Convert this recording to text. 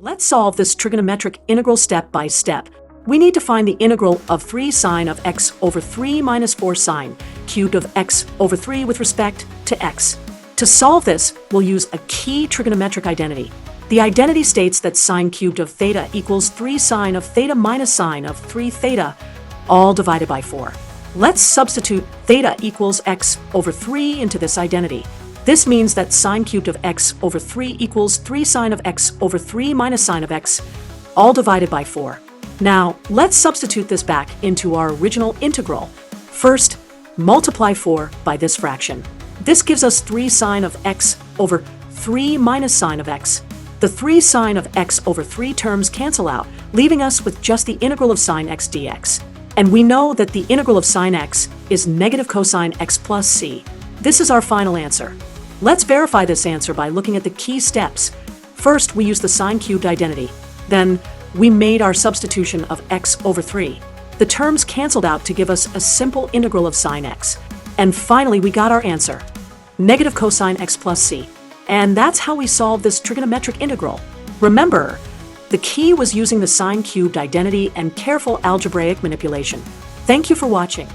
Let's solve this trigonometric integral step by step. We need to find the integral of 3 sine of x over 3 minus 4 sine cubed of x over 3 with respect to x. To solve this, we'll use a key trigonometric identity. The identity states that sine cubed of theta equals 3 sine of theta minus sine of 3 theta, all divided by 4. Let's substitute theta equals x over 3 into this identity. This means that sine cubed of x over 3 equals 3 sine of x over 3 minus sine of x, all divided by 4. Now, let's substitute this back into our original integral. First, multiply 4 by this fraction. This gives us 3 sine of x over 3 minus sine of x. The 3 sine of x over 3 terms cancel out, leaving us with just the integral of sine x dx. And we know that the integral of sine x is negative cosine x plus c. This is our final answer. Let's verify this answer by looking at the key steps. First, we used the sine cubed identity. Then, we made our substitution of x over 3. The terms canceled out to give us a simple integral of sine x. And finally, we got our answer, negative cosine x plus c. And that's how we solved this trigonometric integral. Remember, the key was using the sine cubed identity and careful algebraic manipulation. Thank you for watching.